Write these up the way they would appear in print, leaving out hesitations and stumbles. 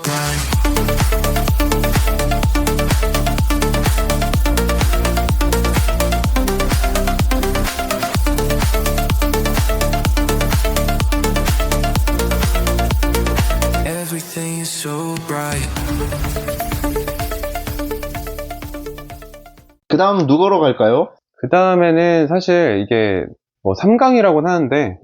bright. Everything is so bright. 그 다음 누구로 갈까요? 그 다음에는 사실 이게 뭐 3강이라고는 하는데,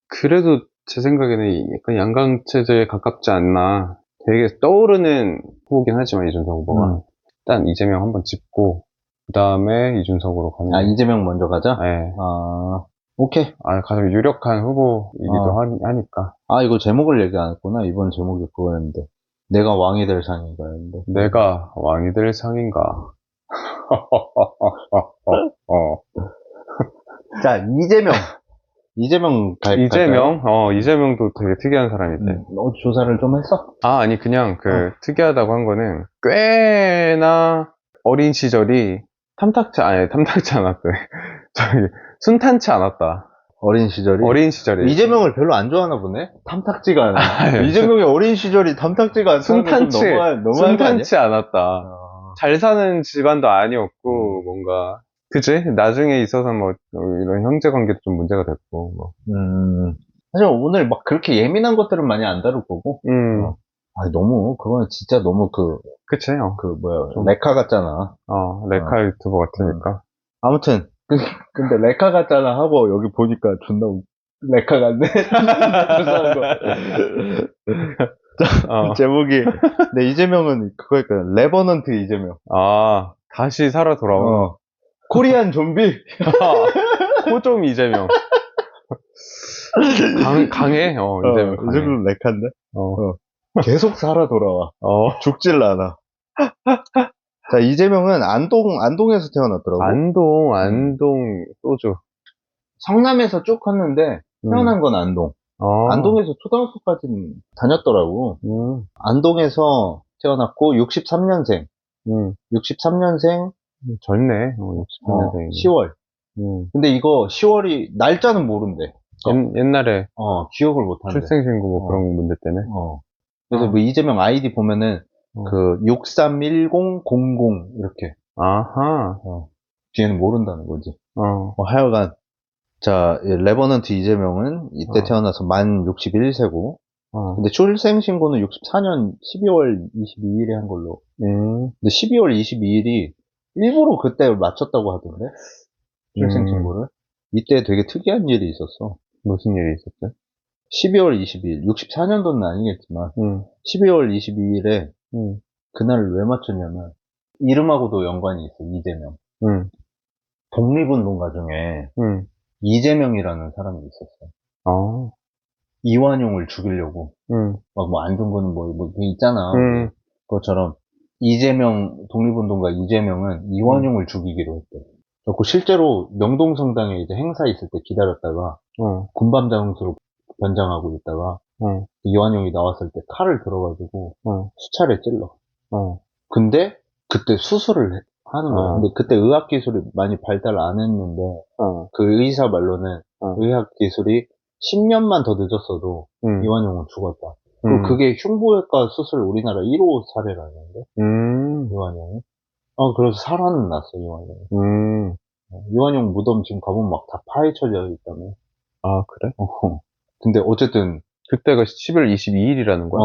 그래도 제 생각에는 약간 양강체제에 가깝지 않나. 되게 떠오르는 후보긴 하지만, 이준석 후보가. 일단 이재명 한번 짚고, 그 다음에 이준석으로 가는. 아, 이재명 먼저 가자? 네. 아, 오케이. 가장 유력한 후보이기도 하니까. 아, 이거 제목을 얘기 안 했구나. 이번 제목이 그거였는데. 내가 왕이 될 상인가였는데. 내가 왕이 될 상인가. 자, 이재명. 이재명 갈까요? 이재명도 되게 특이한 사람인데. 너 조사를 좀 했어? 아니, 그냥 특이하다고 한 거는, 꽤나 어린 시절이 탐탁지 않았대. 순탄치 않았다. 어린 시절이? 어린 시절이. 이재명을 별로 안 좋아하나 보네? 탐탁지가 않아. 이재명의 어린 시절이 탐탁지가 않다는 순탄치 않았다. 잘 사는 집안도 아니었고, 뭔가. 그치? 나중에 있어서 뭐, 이런 형제 관계도 좀 문제가 됐고, 뭐. 사실 오늘 막 그렇게 예민한 것들은 많이 안 다룰 거고. 너무, 그건 진짜 너무 그치, 레카 같잖아. 레카 유튜버 같으니까. 아무튼, 근데 레카 같잖아 하고 여기 보니까 존나 레카 같네. 제목이, 네, 이재명은 그거니까, 레버넌트 이재명. 다시 살아 돌아온. 코리안 좀비? 호좀 이재명. 강해? 이재명 강해. 이재명 레카인데? 계속 살아 돌아와. 죽질 않아. 자, 이재명은 안동에서 태어났더라고. 안동, 소주. 성남에서 쭉 컸는데, 태어난 건 안동. 안동에서 초등학교까지는 다녔더라고. 안동에서 태어났고, 63년생. 63년생. 젊네, 63년생. 10월. 근데 이거 10월이, 날짜는 모른대. 옛날에. 기억을 못한대. 출생신고 뭐 그런 문제 때문에. 그래서 뭐 이재명 아이디 보면은, 631000 이렇게. 아하. 뒤에는 모른다는 거지. 하여간. 자, 레버넌트 이재명은 이때 태어나서 만 61세고, 근데 출생신고는 64년 12월 22일에 한 걸로. 근데 12월 22일이 일부러 그때 맞췄다고 하던데? 출생신고를. 이때 되게 특이한 일이 있었어. 무슨 일이 있었죠? 12월 22일, 64년도는 아니겠지만, 12월 22일에, 그날을 왜 맞췄냐면, 이름하고도 연관이 있어, 이재명. 독립운동가 중에, 이재명이라는 사람이 있었어. 이완용을 죽이려고. 막 뭐 안중근은 뭐 있잖아. 그것처럼, 독립운동가 이재명은 이완용을 죽이기로 했대. 그래서 실제로 명동성당에 이제 행사 있을 때 기다렸다가, 군밤장수로 변장하고 있다가, 이완용이 나왔을 때 칼을 들어가지고, 수차례 찔러. 근데, 그때 수술을 하는 거야. 근데 그때 의학기술이 많이 발달 안 했는데, 그 의사 말로는, 의학기술이 10년만 더 늦었어도, 이완용은 죽었다. 그리고 그게 흉부외과 수술 우리나라 1호 사례라는데, 이완용이. 그래서 살아는 났어, 이완용이. 이완용 무덤 지금 가보면 막 다 파헤쳐져 있다며. 그래? 근데 어쨌든. 그때가 11월 22일이라는 거야?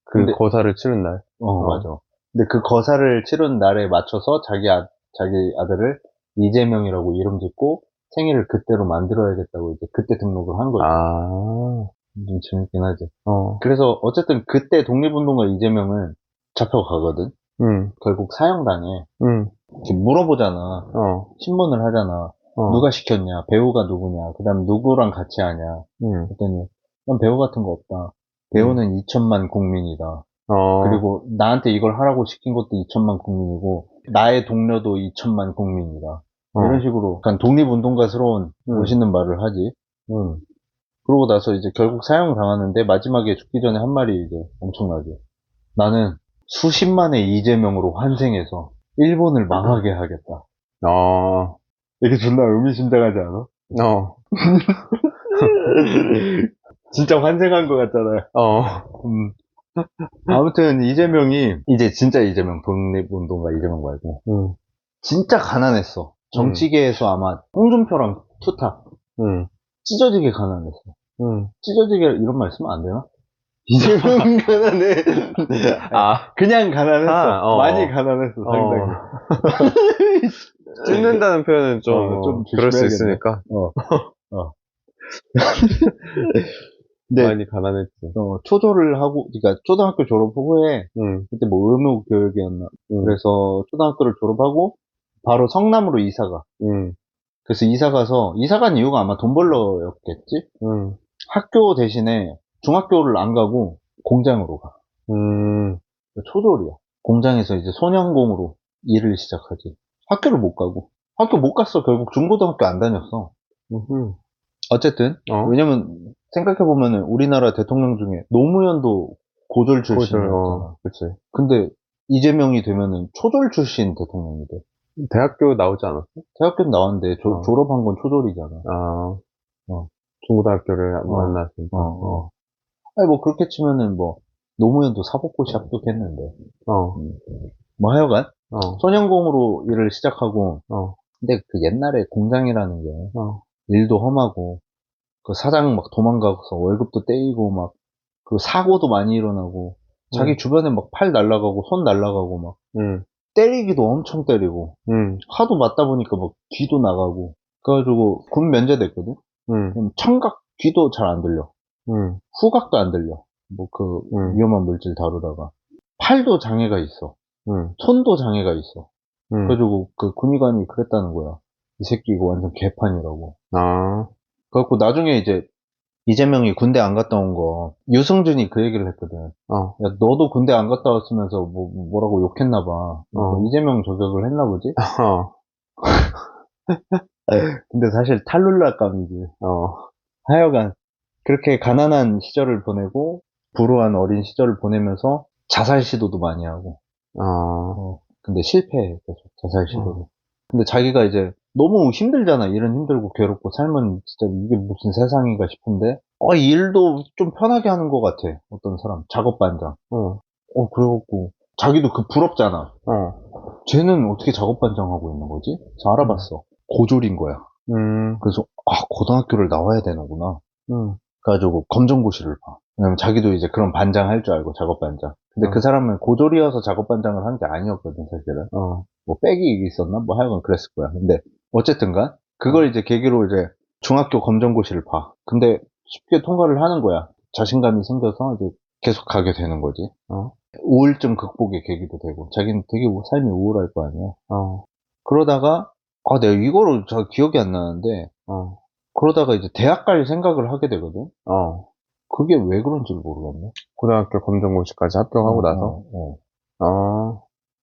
근데, 거사를 치른 날? 맞아. 근데 그 거사를 치른 날에 맞춰서 자기 아들을 이재명이라고 이름 짓고 생일을 그때로 만들어야겠다고 이제 그때 등록을 한 거지. 좀 재밌긴 하지. 그래서 어쨌든 그때 독립운동가 이재명은 잡혀가거든. 결국 사형당해. 이렇게 물어보잖아. 신문을 하잖아. 누가 시켰냐? 배우가 누구냐? 그 다음 누구랑 같이 하냐? 그랬더니 난 배우 같은 거 없다. 배우는 2천만 국민이다. 그리고 나한테 이걸 하라고 시킨 것도 2천만 국민이고 나의 동료도 2천만 국민이다. 이런 식으로 약간 독립운동가스러운 멋있는 말을 하지. 그러고 나서 이제 결국 사형당하는데 마지막에 죽기 전에 한 말이 이제 엄청나게. 나는 수십만의 이재명으로 환생해서 일본을 망하게 하겠다. 이게 존나 의미심장하지 않아? 진짜 환생한 것 같잖아요. 아무튼 이재명이 이제 진짜 이재명 독립운동가 이재명 말고 진짜 가난했어. 정치계에서 아마 홍준표랑 투탑 찢어지게 가난했어. 찢어지게 이런 말 쓰면 안 되나? 이재명 가난해. 그냥 가난했어. 많이 가난했어 상당히. 찢는다는 표현은 좀 그럴 수 있으니까. 네. 많이 가난했지. 초조를 하고, 그러니까 초등학교 졸업 후에 그때 뭐 의무 교육이었나. 그래서 초등학교를 졸업하고 바로 성남으로 이사가. 그래서 이사 간 이유가 아마 돈 벌러였겠지? 학교 대신에 중학교를 안 가고 공장으로 가. 초졸이야. 공장에서 이제 소년공으로 일을 시작하지. 학교를 못 가고. 학교 못 갔어. 결국 중고등학교 안 다녔어. 어쨌든, 왜냐면, 생각해보면은 우리나라 대통령 중에 노무현도 고졸 출신이었잖아. 그치. 근데 이재명이 되면은 초졸 출신 대통령이 돼. 대학교 나오지 않았어? 대학교 나왔는데 졸업한 건 초졸이잖아. 중고등학교를 만났으니까. 아니, 뭐, 그렇게 치면은 뭐, 노무현도 사법고시 합격했는데. 뭐 하여간, 소년공으로 일을 시작하고, 근데 그 옛날에 공장이라는 게, 일도 험하고, 그 사장 막 도망가서 월급도 떼이고, 막, 그 사고도 많이 일어나고, 자기 주변에 막 팔 날라가고, 손 날라가고, 막, 때리기도 엄청 때리고, 하도 맞다 보니까 막 귀도 나가고, 그래가지고 군 면제됐거든? 청각 귀도 잘 안 들려. 후각도 안 들려. 뭐 그 위험한 물질 다루다가. 팔도 장애가 있어. 손도 장애가 있어. 그래가지고 그 군의관이 그랬다는 거야. 이 새끼 이거 완전 개판이라고. 그래갖고 나중에 이제 이재명이 군대 안 갔다 온 거, 유승준이 그 얘기를 했거든. 야, 너도 군대 안 갔다 왔으면서 뭐라고 욕했나봐. 이재명 저격을 했나 보지? 근데 사실 탈룰랄감이지. 하여간, 그렇게 가난한 시절을 보내고, 불우한 어린 시절을 보내면서 자살 시도도 많이 하고. 근데 실패해, 계속, 자살 시도도. 근데 자기가 이제 너무 힘들잖아. 일은 힘들고 괴롭고 삶은 진짜 이게 무슨 세상인가 싶은데 일도 좀 편하게 하는 것 같아. 어떤 사람 작업 반장. 그래갖고 자기도 그 부럽잖아. 쟤는 어떻게 작업 반장 하고 있는 거지? 그래서 알아봤어. 고졸인 거야. 그래서 고등학교를 나와야 되는구나. 그래가지고 검정고시를 봐. 왜냐면 자기도 이제 그런 반장 할 줄 알고 작업 반장. 근데 그 사람은 고졸이어서 작업 반장을 한 게 아니었거든 사실은. 뭐 백이 있었나? 뭐 하여간 그랬을 거야. 근데 어쨌든간 그걸 이제 계기로 이제 중학교 검정고시를 봐. 근데 쉽게 통과를 하는 거야. 자신감이 생겨서 이제 계속 가게 되는 거지. 우울증 극복의 계기도 되고. 자기는 되게 삶이 우울할 거 아니야. 그러다가 내가 이거를 잘 기억이 안 나는데 그러다가 이제 대학 갈 생각을 하게 되거든. 그게 왜 그런지를 모르겠네. 고등학교 검정고시까지 합격하고 나서?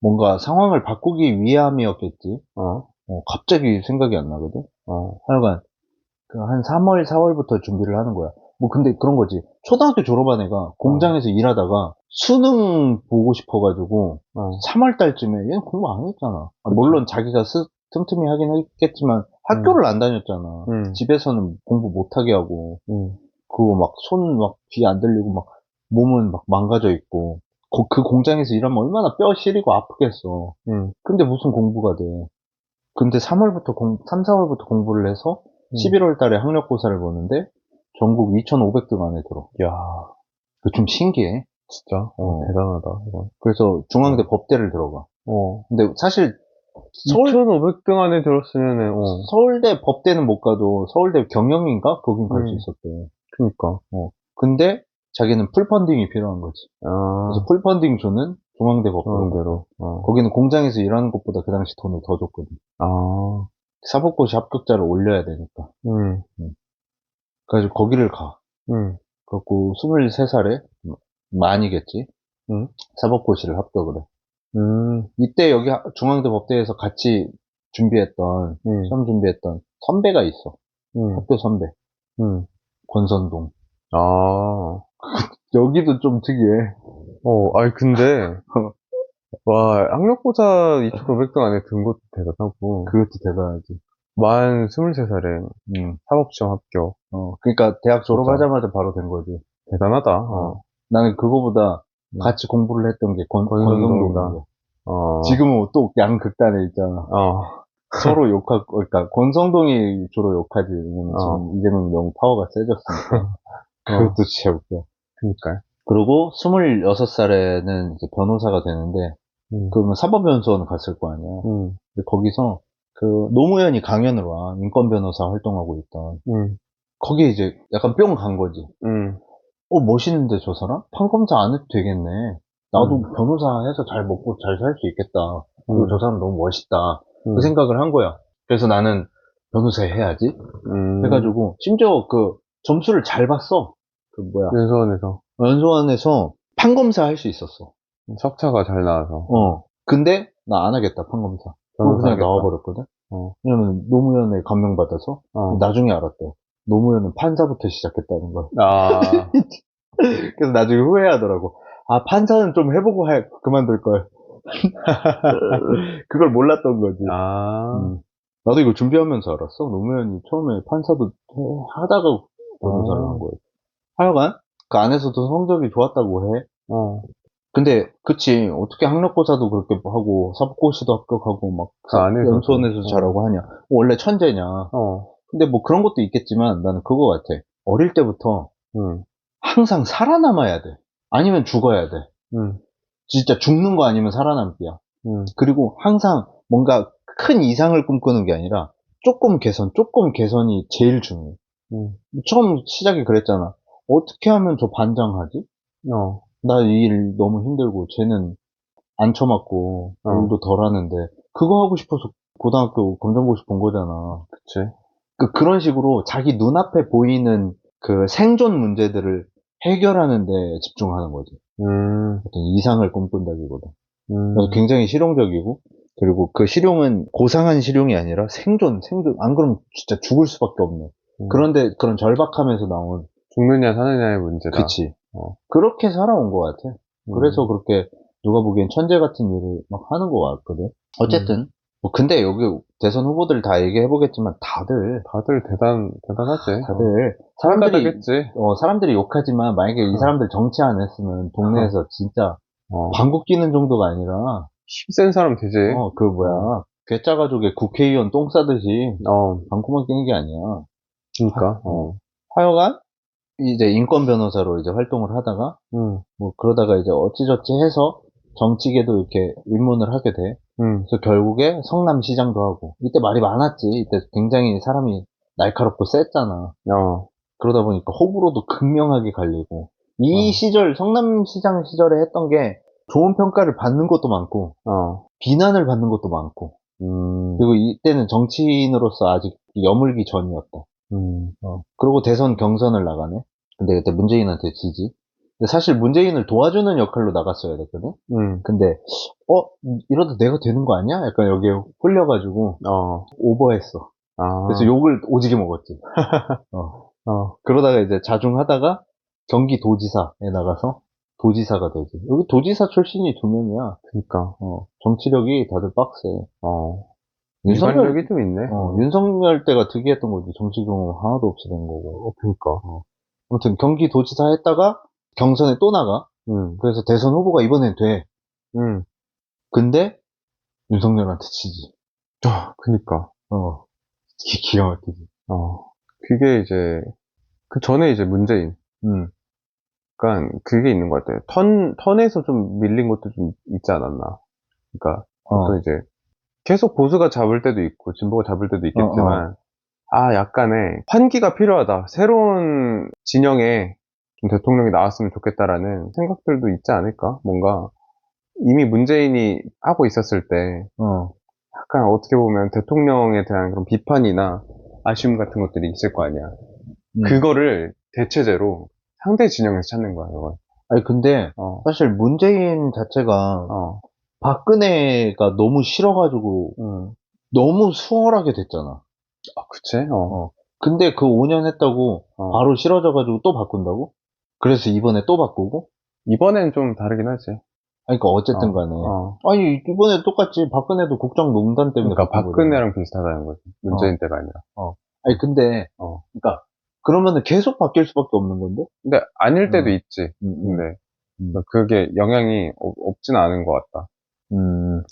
뭔가 상황을 바꾸기 위함이었겠지. 갑자기 생각이 안 나거든. 하여간 한 3월, 4월부터 준비를 하는 거야. 뭐 근데 그런 거지. 초등학교 졸업한 애가 공장에서 일하다가 수능 보고 싶어가지고 3월 달쯤에 얘는 공부 안 했잖아. 물론 자기가 틈틈이 하긴 했겠지만 학교를 안 다녔잖아. 집에서는 공부 못하게 하고 그거 막 손 막 귀 안 들리고 막 몸은 막 망가져 있고 그 공장에서 일하면 얼마나 뼈 시리고 아프겠어. 근데 무슨 공부가 돼. 근데 3월부터 3, 4월부터 공부를 해서 11월 달에 학력고사를 보는데 전국 2,500등 안에 들어. 야, 그 좀 신기해. 진짜? 대단하다. 이건. 그래서 중앙대 법대를 들어가. 근데 사실 2,500등 안에 들었으면은, 서울대 법대는 못 가도 서울대 경영인가? 거긴 갈 수 있었대. 그니까. 근데 자기는 풀펀딩이 필요한 거지. 그래서 풀펀딩 주는 중앙대 법대로. 거기는 공장에서 일하는 것보다 그 당시 돈을 더 줬거든. 사법고시 합격자를 올려야 되니까. 그래가지고 거기를 가. 그래갖고 23살에 만이겠지. 사법고시를 합격을 해. 이때 여기 중앙대 법대에서 같이 준비했던 시험 준비했던 선배가 있어. 학교 선배. 권선동. 여기도 좀 특이해. 아니 근데 와 학력고사 2,500등 안에 든 것도 대단하고. 그것도 대단하지. 만 23살에 사법시험 합격. 그러니까 대학 졸업하자마자 바로 된 거지. 대단하다. 나는 그거보다 같이 공부를 했던 게 권성동이다. 어. 지금은 또 양극단에 있잖아. 서로 욕하고, 그러니까 권성동이 주로 욕하지. 왜냐면 지금 이재명이 너무 파워가 세졌으니까. 그것도 진짜 웃겨. 그니까요. 그리고 26살에는 이제 변호사가 되는데, 그러면 사법연수원 갔을 거 아니야. 근데 거기서 그 노무현이 강연을 와. 인권 변호사 활동하고 있던. 거기에 이제 약간 뿅 간 거지. 멋있는데 저 사람? 판검사 안 해도 되겠네. 나도 변호사 해서 잘 먹고 잘 살 수 있겠다. 그리고 저 사람 너무 멋있다. 그 생각을 한 거야. 그래서 나는 변호사 해야지. 해가지고, 심지어 그 점수를 잘 봤어. 그 뭐야. 연수원에서 판검사 할 수 있었어. 석차가 잘 나와서. 근데 나 안 하겠다, 판검사. 그냥 나와버렸거든. 왜냐면 노무현에 감명받아서 나중에 알았대. 노무현은 판사부터 시작했다는 걸. 그래서 나중에 후회하더라고. 아, 판사는 좀 해보고 그만둘 걸. 그걸 몰랐던 거지. 나도 이거 준비하면서 알았어. 노무현이 처음에 판사도 하다가 변호사를 한 거예요. 하여간 그 안에서도 성적이 좋았다고 해. 근데 그치, 어떻게 학력고사도 그렇게 하고 사법고시도 합격하고 막 연수원에서 잘하고 하냐. 원래 천재냐. 근데 뭐 그런 것도 있겠지만 나는 그거 같아. 어릴 때부터 항상 살아남아야 돼. 아니면 죽어야 돼. 진짜 죽는 거 아니면 살아남기야. 그리고 항상 뭔가 큰 이상을 꿈꾸는 게 아니라 조금 개선이 제일 중요해. 처음 시작이 그랬잖아. 어떻게 하면 저 반장하지? 나 이 일 너무 힘들고 쟤는 안 쳐맞고 일도 덜 하는데 그거 하고 싶어서 고등학교 검정고시 본 거잖아. 그치. 그런 식으로 자기 눈앞에 보이는 그 생존 문제들을 해결하는 데 집중하는 거지. 어떤 이상을 꿈꾼다기보다. 그래서 굉장히 실용적이고, 그리고 그 실용은 고상한 실용이 아니라 생존. 안 그러면 진짜 죽을 수밖에 없네. 그런데 그런 절박함에서 나온. 죽느냐 사느냐의 문제다. 그치. 그렇게 살아온 것 같아. 그래서 그렇게 누가 보기엔 천재 같은 일을 막 하는 것 같거든. 어쨌든. 근데 여기 대선 후보들 다 얘기해보겠지만 다들 대단하지. 사람들이 욕하지만 만약에 이 사람들 정치 안 했으면 동네에서 진짜 방구 끼는 정도가 아니라 힘센 사람 되지. 그 뭐야 괴짜 가족의 국회의원 똥 싸듯이 방구만 끼는 게 아니야. 그러니까. 하여간 이제 인권 변호사로 이제 활동을 하다가 뭐 그러다가 이제 어찌저찌 해서 정치계도 이렇게 입문을 하게 돼. 그래서 결국에 성남시장도 하고, 이때 말이 많았지. 이때 굉장히 사람이 날카롭고 셌잖아. 그러다 보니까 호불호도 극명하게 갈리고, 이 시절, 성남시장 시절에 했던 게 좋은 평가를 받는 것도 많고, 비난을 받는 것도 많고, 그리고 이때는 정치인으로서 아직 여물기 전이었다. 그리고 대선 경선을 나가네. 근데 그때 문재인한테 지지. 근데 사실 문재인을 도와주는 역할로 나갔어야 됐거든? 근데, 이러다 내가 되는 거 아니야? 약간 여기에 홀려가지고, 오버했어. 그래서 욕을 오지게 먹었지. 그러다가 이제 자중하다가 경기도지사에 나가서 도지사가 되지. 여기 도지사 출신이 2명이야. 그니까. 정치력이 다들 빡세. 윤석열이 좀 있네. 윤석열 때가 특이했던 거지. 정치 경험 하나도 없이 된 거고. 그니까. 아무튼 경기도지사 했다가 경선에 또 나가. 그래서 대선 후보가 이번엔 돼. 근데 윤석열한테 치지. 그니까. 기가 막히지. 그게 이제 그 전에 이제 문재인. 그러니까 그게 있는 것 같아요. 턴에서 좀 밀린 것도 좀 있지 않았나. 그러니까 또 이제 계속 보수가 잡을 때도 있고 진보가 잡을 때도 있겠지만 약간의 환기가 필요하다. 새로운 진영의 좀 대통령이 나왔으면 좋겠다라는 생각들도 있지 않을까? 뭔가 이미 문재인이 하고 있었을 때 약간 어떻게 보면 대통령에 대한 그런 비판이나 아쉬움 같은 것들이 있을 거 아니야. 그거를 대체제로 상대 진영에서 찾는 거야, 이건. 아니, 근데 사실 문재인 자체가 박근혜가 너무 싫어가지고 너무 수월하게 됐잖아. 그치? 근데 그 5년 했다고 바로 싫어져가지고 또 바꾼다고? 그래서 이번에 또 바꾸고? 이번엔 좀 다르긴 하지. 아니, 그러니까 어쨌든 간에. 아니, 이번에 똑같이 박근혜도 국정농단 때문에. 그러니까 박근혜랑 비슷하다는 거지. 문재인 때가 아니라. 아니, 근데, 그러니까, 그러면은 계속 바뀔 수밖에 없는 건데? 근데 아닐 때도 있지. 근데 그러니까 그게 영향이 없진 않은 것 같다.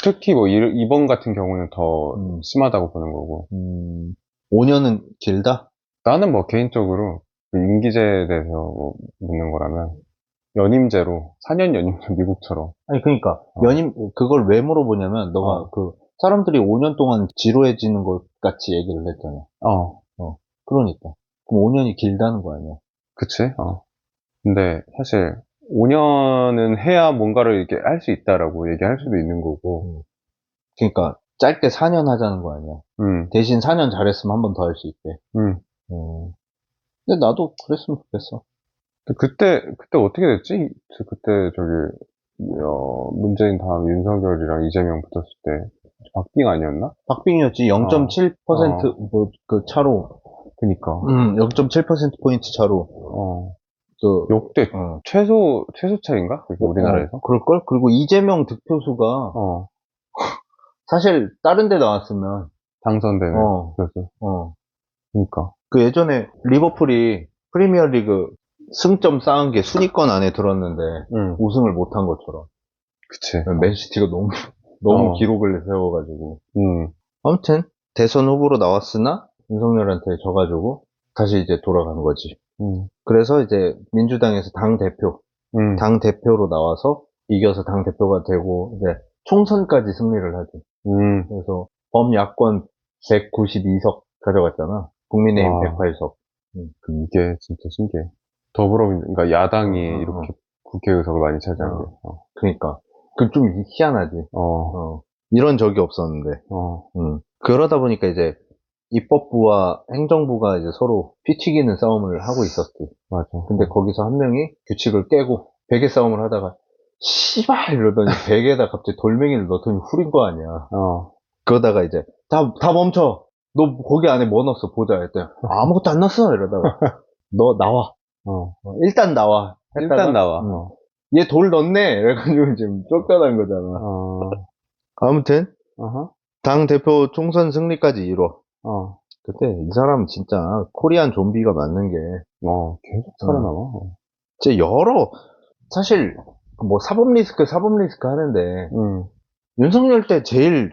특히 뭐 이번 같은 경우는 더 심하다고 보는 거고. 5년은 길다? 나는 뭐 개인적으로 그 임기제에 대해서 뭐 묻는 거라면 연임제로 4년 연임제 미국처럼. 아니 그러니까 연임 그걸 왜 물어보냐면 너가 그 사람들이 5년 동안 지루해지는 것 같이 얘기를 했잖아. 그러니까 그럼 5년이 길다는 거 아니야? 그치? 근데 사실 5년은 해야 뭔가를 이렇게 할 수 있다라고 얘기할 수도 있는 거고. 그러니까 짧게 4년 하자는 거 아니야? 대신 4년 잘했으면 한 번 더 할 수 있게. 근데 나도 그랬으면 좋겠어. 그때 어떻게 됐지? 그때 저기 문재인 다음 윤석열이랑 이재명 붙었을 때 박빙 아니었나? 박빙이었지. 0.7% 뭐 그 차로. 그니까. 0.7%포인트 차로. 역대 최소 차인가? 우리나라에서? 그럴걸? 그리고 이재명 득표수가 사실 다른 데 나왔으면 당선되는. 그래서. 그니까. 그 예전에 리버풀이 프리미어리그 승점 쌓은 게 순위권 안에 들었는데 우승을 못한 것처럼. 그치. 맨시티가 너무 기록을 세워가지고. 아무튼 대선 후보로 나왔으나 윤석열한테 져가지고 다시 이제 돌아간 거지. 그래서 이제 민주당에서 당대표로 나와서 이겨서 당대표가 되고 이제 총선까지 승리를 하지. 그래서 범야권 192석 가져갔잖아. 국민의힘 108석. 이게 진짜 신기해. 그러니까 야당이 이렇게 국회의석을 많이 차지한 게. 그러니까 그 좀 희한하지. 이런 적이 없었는데. 그러다 보니까 이제 입법부와 행정부가 이제 서로 피 튀기는 싸움을 하고 있었지. 맞아. 근데 거기서 한 명이 규칙을 깨고 베개 싸움을 하다가 씨발 이러더니 베개에다 갑자기 돌멩이를 넣더니 후린 거 아니야. 그러다가 이제 다 멈춰. 너 거기 안에 뭐 넣었어? 보자 했더니 아무것도 안 넣었어 이러다가 너 나와. 일단 나와. 일단 나와. 얘 돌 넣네. 이래가지고 지금 쫓겨난 거잖아. 아무튼 당 대표 총선 승리까지 이뤄. 그때 이 사람 진짜 코리안 좀비가 맞는 게 계속 살아남아. 진짜 사실 뭐 사법 리스크 하는데 윤석열 때 제일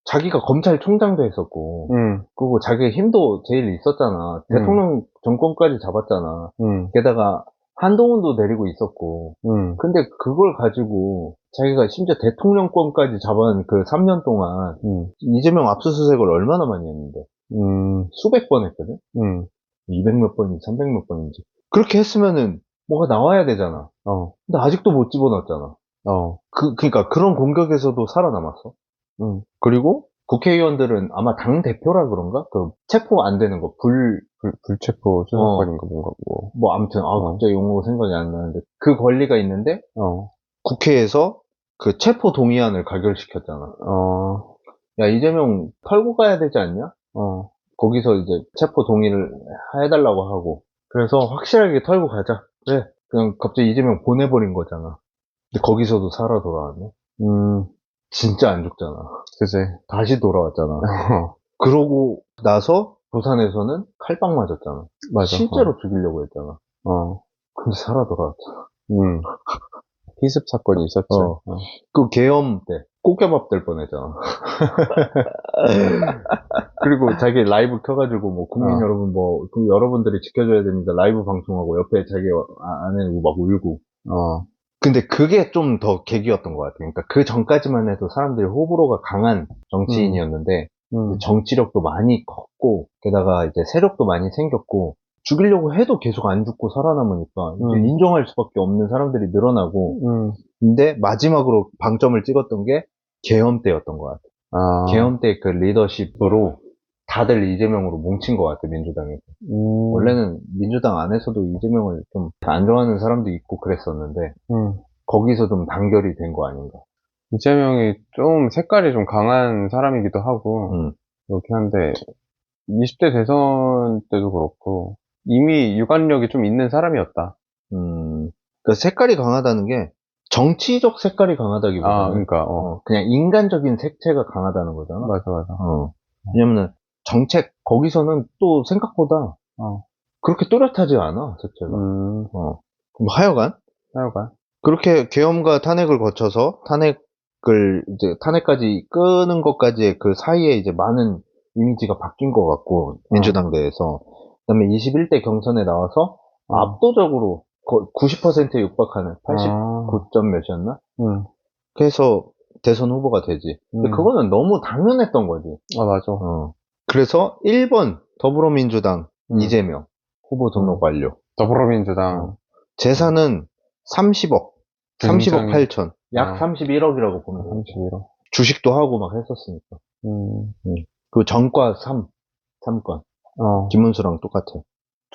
자기가 검찰총장도 했었고 그리고 자기 힘도 제일 있었잖아. 대통령 정권까지 잡았잖아. 게다가 한동훈도 데리고 있었고 근데 그걸 가지고 자기가 심지어 대통령권까지 잡은 그 3년 동안 이재명 압수수색을 얼마나 많이 했는데 수백 번 했거든. 200몇 번인지 300몇 번인지 그렇게 했으면은 뭐가 나와야 되잖아. 근데 아직도 못 집어넣었잖아. 그러니까 그런 공격에서도 살아남았어. 그리고 국회의원들은 아마 당대표라 그런가? 그 체포 안 되는 거, 불체포 수사권인가 뭔가 뭐 아무튼 갑자기 용어가 생각이 안 나는데 그 권리가 있는데 국회에서 그 체포 동의안을 가결시켰잖아. 야 이재명 털고 가야 되지 않냐? 거기서 이제 체포 동의를 해달라고 하고 그래서 확실하게 털고 가자. 그래 그냥 갑자기 이재명 보내버린 거잖아. 근데 거기서도 살아 돌아왔네. 진짜 안 죽잖아. 그치. 다시 돌아왔잖아. 그러고 나서 부산에서는 칼빵 맞았잖아. 맞아. 실제로 죽이려고 했잖아. 근데 살아 돌아왔잖아. 피습 사건이 있었지. 그 계엄 때 꽃게밥 될 뻔했잖아. 그리고 자기 라이브 켜가지고 뭐 국민 여러분 여러분들이 지켜줘야 됩니다. 라이브 방송하고 옆에 자기 아내는 막 울고. 근데 그게 좀 더 계기였던 것 같아. 그러니까 그 전까지만 해도 사람들이 호불호가 강한 정치인이었는데 정치력도 많이 컸고 게다가 이제 세력도 많이 생겼고 죽이려고 해도 계속 안 죽고 살아남으니까 이제 인정할 수밖에 없는 사람들이 늘어나고 근데 마지막으로 방점을 찍었던 게 계엄 때였던 것 같아. 계엄 때 그 리더십으로 다들 이재명으로 뭉친 것 같아, 민주당에서. 원래는 민주당 안에서도 이재명을 좀 안 좋아하는 사람도 있고 그랬었는데, 거기서 좀 단결이 된 거 아닌가. 이재명이 좀 색깔이 좀 강한 사람이기도 하고, 그렇긴 한데, 20대 대선 때도 그렇고, 이미 유관력이 좀 있는 사람이었다. 그러니까 색깔이 강하다는 게, 정치적 색깔이 강하다기보다는, 그러니까, 그냥 인간적인 색채가 강하다는 거잖아. 맞아. 왜냐면은, 정책, 거기서는 또 생각보다, 그렇게 또렷하지 않아, 색채가. 뭐 하여간, 그렇게 계엄과 탄핵을 거쳐서 탄핵까지 끄는 것까지의 그 사이에 이제 많은 이미지가 바뀐 것 같고, 민주당 내에서. 그다음에 21대 경선에 나와서 압도적으로 90%에 육박하는 89점 몇이었나? 그래서 대선 후보가 되지. 근데 그거는 너무 당연했던 거지. 맞아. 그래서 1번 더불어민주당 이재명 후보 등록 완료. 더불어민주당. 재산은 30억. 30억 8천. 약 어. 31억이라고 보면 돼. 31억. 주식도 하고 막 했었으니까. 그 전과 3건. 김문수랑 똑같아.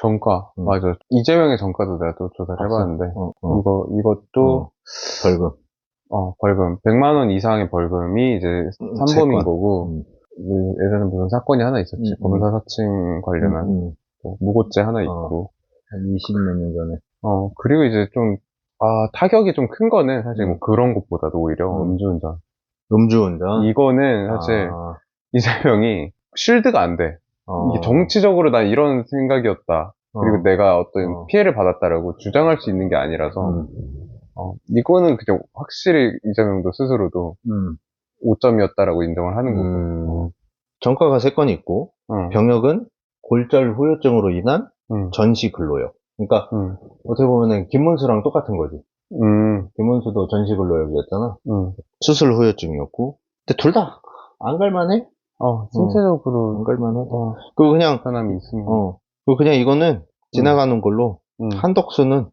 전과. 맞아. 이재명의 전과도 내가 또 조사를 해봤는데. 이것도 벌금. 벌금. 100만 원 이상의 벌금이 이제 3범인 거고. 예전에 무슨 사건이 하나 있었지. 검사 사칭 관련한. 무고죄 하나 있고. 한 20몇 년 전에. 그리고 이제 좀, 타격이 좀 큰 거는 사실 뭐 그런 것보다도 오히려 음주운전. 이거는 사실 이재명이 쉴드가 안 돼. 이게 정치적으로 난 이런 생각이었다. 그리고 내가 어떤 피해를 받았다라고 주장할 수 있는 게 아니라서, 이거는 그냥 확실히 이재명도 스스로도 5점이었다라고 인정을 하는 거고. 전과가 3건 있고, 병역은 골절 후유증으로 인한 전시 근로역. 그러니까 어떻게 보면은 김문수랑 똑같은 거지. 김문수도 전시 근로역이었잖아. 수술 후유증이었고. 근데 둘 다 안 갈만해? 신체적으로 안 갈만하다. 그리고 그냥 편함이 있으면. 그리고 그냥 이거는 지나가는 걸로 한덕수는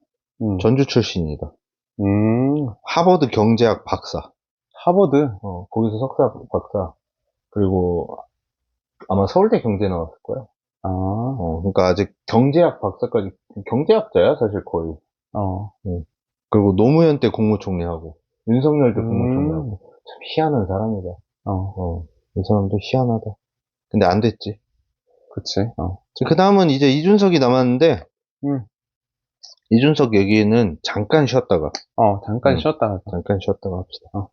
전주 출신이다. 하버드 경제학 박사. 하버드? 거기서 석사 박사. 그리고 아마 서울대 경제 나왔을 거야. 그러니까 아직 경제학 박사까지, 경제학자야, 사실 거의. 그리고 노무현 때 국무총리하고, 윤석열 때 국무총리하고, 참 희한한 사람이다. 이 사람도 희한하다. 근데 안 됐지. 그치. 그 다음은 이제 이준석이 남았는데, 이준석 얘기는 잠깐 쉬었다가. 잠깐 쉬었다가 합시다.